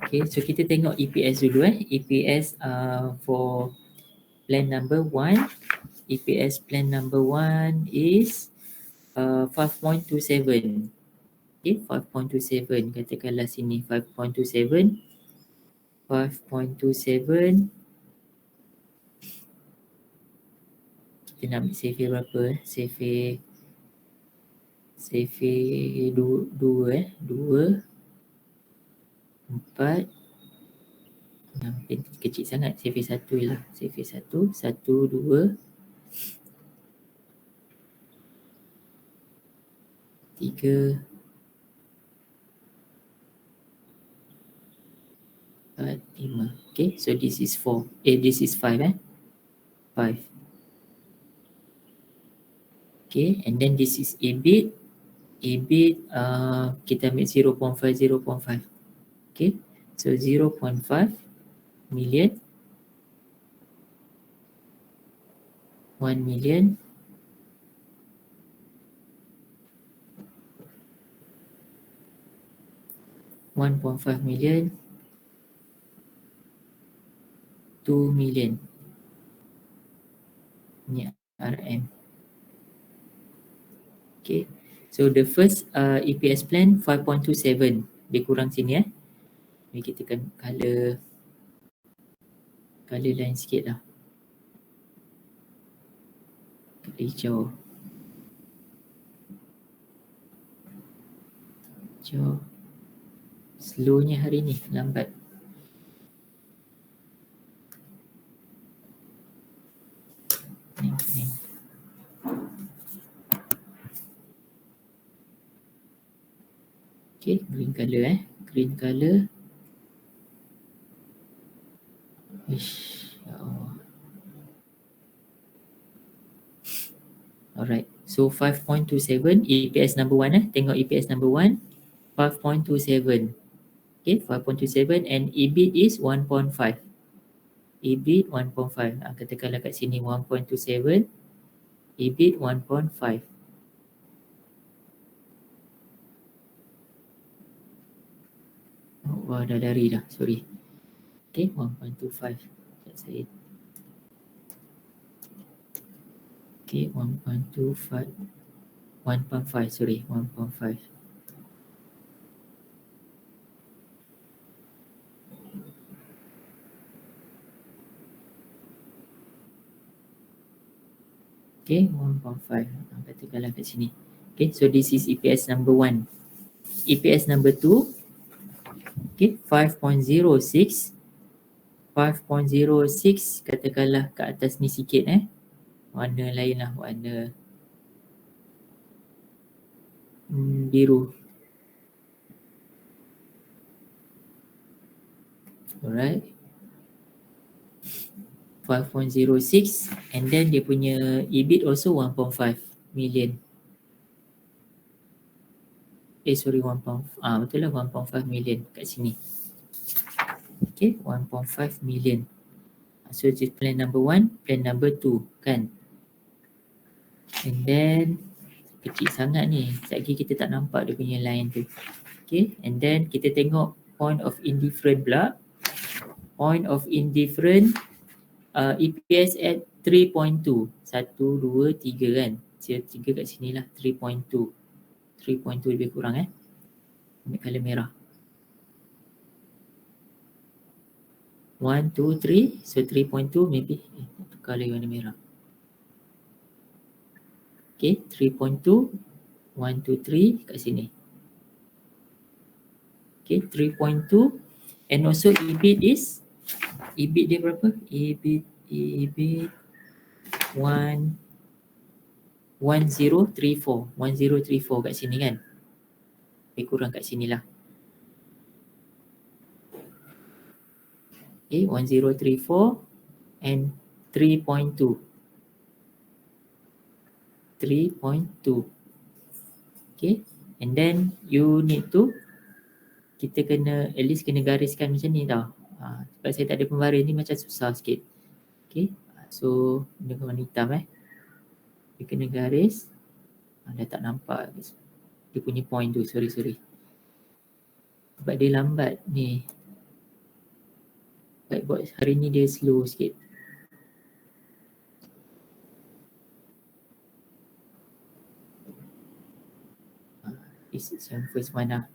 Okay, so kita tengok EPS dulu EPS for plan number 1. EPS plan number 1 is 5.27. Okay, 5.27. Katakanlah sini 5.27. 5.27. Kita nak ambil survey berapa survey 2 4 kecil sangat, survey 1 je lah. Survey 1 2 3 4 5. Okay, so this is 4. This is 5 5. Okay, and then this is EBIT. EBIT kita ambil 0.5. Okay, so 0.5 million, 1 million, 1.5 million, 2 million. Ni RM. Okay, so the first EPS plan 5.27. Dia kurang sini Ni kita kan color lain sikit lah. Color hijau. Slownya hari ni, lambat. Ni. Okay, green color green color. Ish, ya Allah. Alright, so 5.27 EPS number 1 tengok EPS number 1 5.27. Okay, 5.27 and EBIT is 1.5. EBIT 1.5. Katakanlah kat sini 1.27, EBIT 1.5. Wah, dah lari dah, sorry. Okay, 1.25. Saya. Okay, 1.25. 1.5, sorry, 1.5. Okay, 1.5. Katakanlah kat sini. Okay, so this is EPS number 1. EPS number 2, okay, 5.06. 5.06 katakanlah kat atas ni sikit warna lain lah, warna biru. Alright, 5.06 and then dia punya EBIT also 1.5 million. Sorry, 1. Betul lah, 1.5 million kat sini. Okay, 1.5 million. So it's plan number 1, plan number 2 kan. And then kecil sangat ni, sekejap lagi kita tak nampak dia punya line tu. Okay, and then kita tengok point of indifferent pula. Point of indifferent EPS at 3.2. 1, 2, 3 kan. 3 kat sini lah, 3.2. 3.2 lebih kurang ambil colour merah. 1, 2, 3. So 3.2 maybe tukar lagi warna merah. Okay, 3.2. 1, 2, 3 kat sini. Okay, 3.2. And also EBIT is, EBIT dia berapa? EBIT 1034. 1034 kat sini kan. Lebih kurang kat sini lah. Okay, 1034 and 3.2. 3.2. Okay, and then you need to, kita kena, at least kena gariskan macam ni tau. Sebab saya tak ada pembaris ni macam susah sikit. Okay, so dengan warna hitam dia kena garis. Dah tak nampak dia punya point tu, sorry. Sebab dia lambat ni. Whiteboard hari ni dia slow sikit. This is yang first one lah.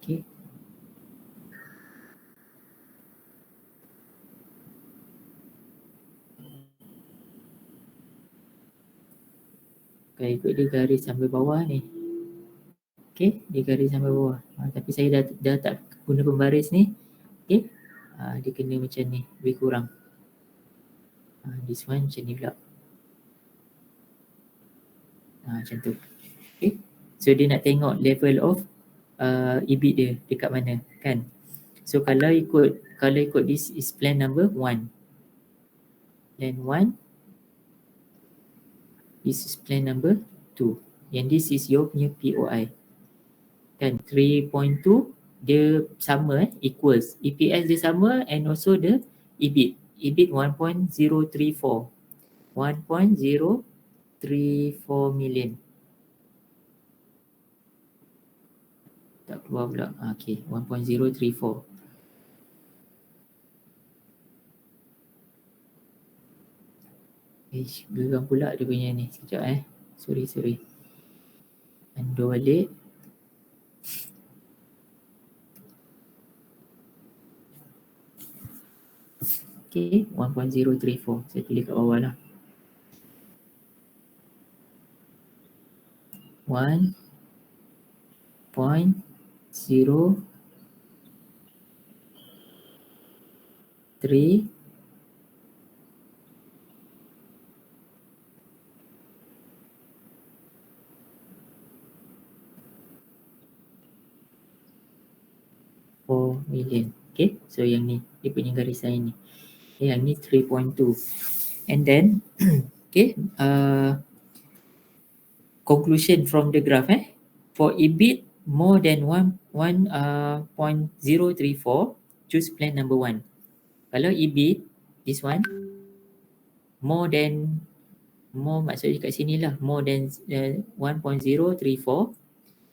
Okay. Kalau ikut dia garis sampai bawah ni. Okay, dia garis sampai bawah. Tapi saya dah tak guna pembaris ni. Okay, dia kena macam ni, lebih kurang. This one macam ni pula. Macam tu. Okay, so dia nak tengok level of EBIT dia dekat mana, kan? So kalau ikut this is plan number 1. Plan 1. This is plan number 2. Yang this is your punya POI. Kan 3.2 dia sama, equals. EPS dia sama and also the EBIT. EBIT 1.034. 1.034 million. Tak keluar pula. Okay, 1.034. Geram pula dia punya ni. Sekejap Sorry. Undo balik. Okay, 1.034. Saya tulis kat bawah lah. 1.034 million. Okay, so yang ni dia punya garisan ni. Yang ni 3.2. And then okay, conclusion from the graph for EBIT more than 1.034, choose plan number 1. Kalau EBIT this one more maksudnya kat sini lah, more than 1.034,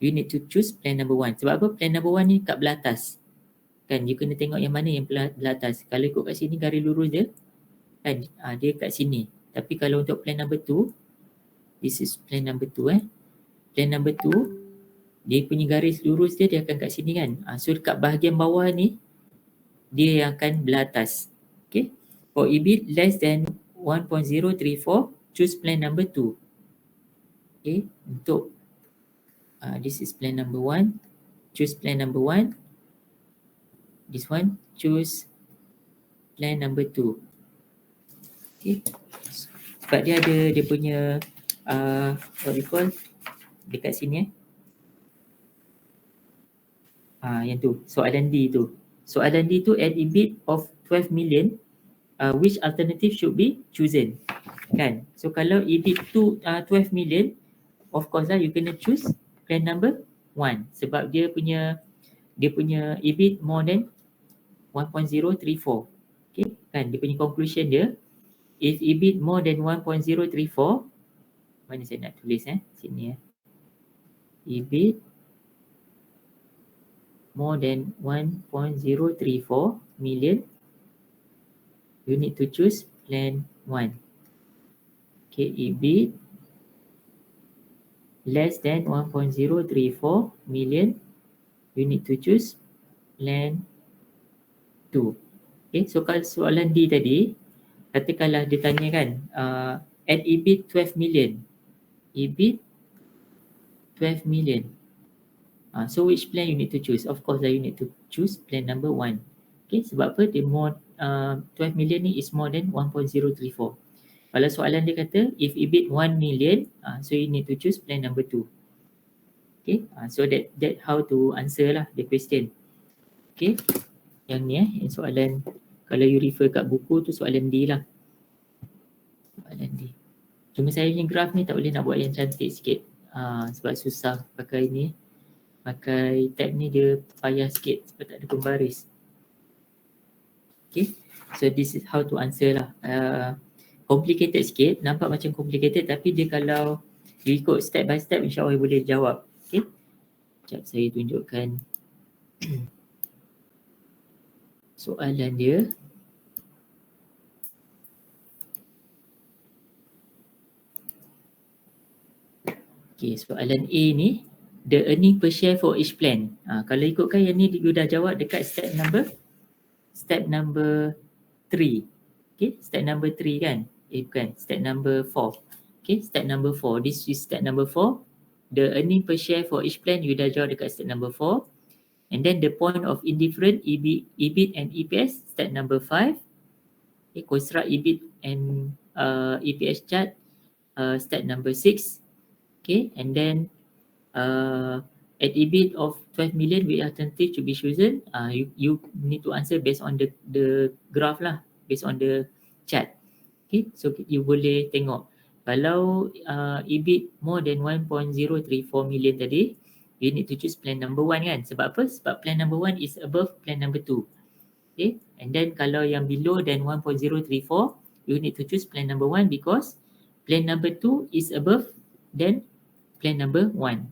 you need to choose plan number 1. Sebab apa? Plan number 1 ni kat belah atas. Kan, you kena tengok yang mana yang belah atas. Kalau ikut kat sini garis lurus dia, kan, dia kat sini. Tapi kalau untuk plan number 2, this is plan number 2 Plan number 2, dia punya garis lurus dia akan kat sini kan. So dekat bahagian bawah ni, dia yang akan belah atas. Okay. For EBIT less than 1.034, choose plan number 2. Okay. Untuk this is plan number 1. Choose plan number 1. This one, choose plan number 2. Okay. Sebab dia ada dia punya what we call dekat sini yang tu, soalan D tu. Soalan D tu at EBIT of 12 million, which alternative should be chosen? Kan? So kalau EBIT tu 12 million, of course lah you kena choose plan number 1 sebab dia punya EBIT more than 1.034. Okay, kan, dia punya conclusion dia, if EBIT more than 1.034, mana saya nak tulis sini EBIT more than 1.034 million, you need to choose plan 1. Okay, EBIT less than 1.034 million, you need to choose plan 2. Okay, so kalau soalan D tadi, katakanlah dia tanya kan, at EBIT 12 million. EBIT 12 million. So which plan you need to choose? Of course, you need to choose plan number 1. Okay, sebab apa? Dia more 12 million ni is more than 1.034. Kalau soalan dia kata, if EBIT 1 million, so you need to choose plan number 2. Okay, so that how to answer lah the question. Okay, yang ni yang soalan, kalau you refer kat buku tu soalan D lah. Soalan D. Cuma saya punya graph ni tak boleh nak buat yang cantik sikit. Sebab susah pakai ni. Pakai tab ni dia payah sikit sebab tak ada pembaris. Okay, so this is how to answer lah. Complicated sikit, nampak macam complicated, tapi dia kalau you ikut step by step, insyaAllah boleh jawab. Okay, sekejap saya tunjukkan soalan dia. Okay, soalan A ni, the earning per share for each plan. Kalau ikutkan yang ni you dah jawab dekat step number 3. Okay, step number 3 kan? Bukan, step number 4. Okay, step number 4. This is step number 4. The earning per share for each plan you dah jawab dekat step number 4. And then the point of indifferent, EBIT and EPS, step number 5. Okay, construct EBIT and EPS chart, step number 6. Okay, and then at EBIT of 12 million, which alternative to be chosen? You need to answer based on the graph lah, based on the chart. Okay, so you boleh tengok kalau EBIT more than 1.034 million tadi, you need to choose plan number 1 kan? Sebab apa? Sebab plan number 1 is above plan number 2. Okay, and then kalau yang below than 1.034, you need to choose plan number 1 because plan number 2 is above than plan number 1.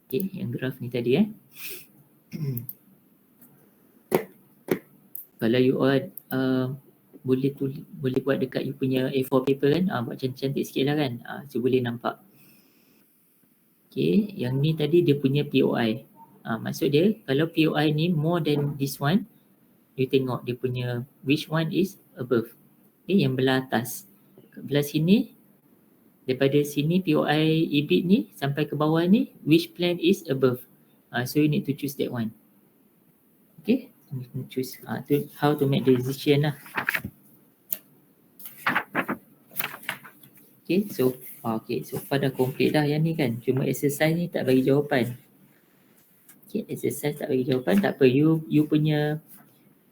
Okay, yang graf ni tadi kalau you all boleh buat dekat you punya A4 paper kan, buat cantik-cantik sikit lah kan, so boleh nampak. Okay, yang ni tadi dia punya POI. Maksud dia kalau POI ni more than this one, you tengok dia punya which one is above. Okay, yang belah atas. Belah sini, daripada sini POI EBIT ni sampai ke bawah ni, which plan is above. So you need to choose that one. Okay, you need to choose how to make the decision lah. Okay, so far dah complete dah yang ni kan. Cuma exercise ni tak bagi jawapan. Okay, exercise tak bagi jawapan, tak apa. You punya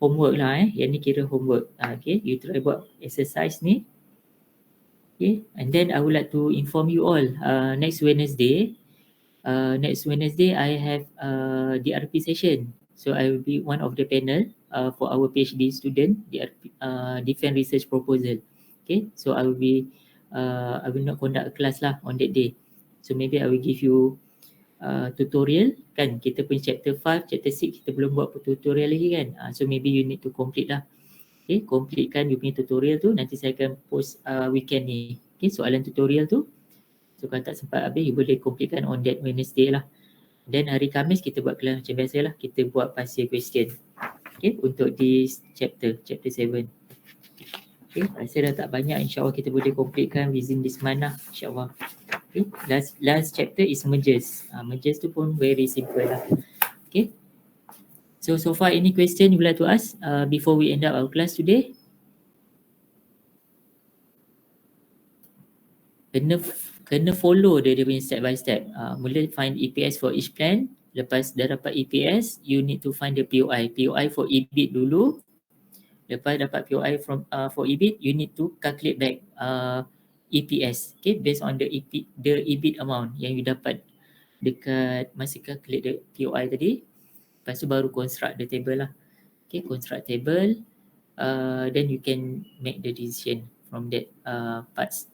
homework lah Yang ni kira homework. Okay, you try buat exercise ni. Okay, and then I would like to inform you all next Wednesday I have DRP session. So I will be one of the panel for our PhD student, DRP, Defense Research Proposal. Okay, so I will not conduct a class lah on that day. So maybe I will give you tutorial kan. Kita punya chapter 5, chapter 6 kita belum buat tutorial lagi kan. So maybe you need to complete lah. Okay, completekan you punya tutorial tu. Nanti saya akan post weekend ni. Okay, soalan tutorial tu. So kalau tak sempat habis, you boleh completekan on that Wednesday lah. Then hari Khamis kita buat kelas macam biasa lah. Kita buat partial question. Okay, untuk di chapter 7. Okay, rasa dah tak banyak. InsyaAllah kita boleh completekan within this month lah. InsyaAllah. Okay, last chapter is mergers. Mergers tu pun very simple lah. Okay. So far any question you would like to ask before we end up our class today? Kena follow dia punya step by step. Mula find EPS for each plan. Lepas dah dapat EPS, you need to find the POI. POI for EBIT dulu. Lepas dapat POI for EBIT, you need to calculate back EPS. Okay, based on the EBIT amount yang you dapat dekat masa calculate the POI tadi. Lepas tu baru construct the table lah. Okay, construct table. Then you can make the decision from that parts.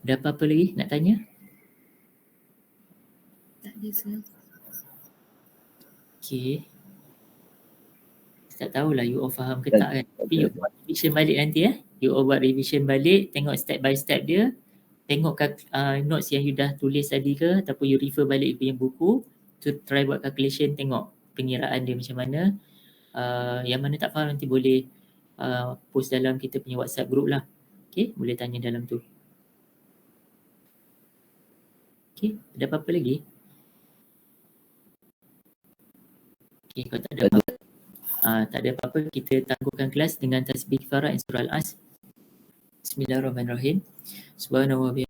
Ada apa-apa lagi nak tanya? Tak ada, sir. Okay. Tak tahulah you all faham ke tak kan. Tapi you buat revision balik nanti You all buat revision balik, tengok step by step dia. Tengok notes yang you dah tulis tadi ke, ataupun you refer balik punya buku. To try buat calculation, tengok pengiraan dia macam mana. Yang mana tak faham nanti boleh post dalam kita punya WhatsApp group lah. Okay, boleh tanya dalam tu. Okay, ada apa-apa lagi? Okay, kalau tak ada apa-apa, tak ada apa-apa, kita tangguhkan kelas dengan tasbih kifarah dan surah Al-As. Bismillahirrahmanirrahim. Subhanallah.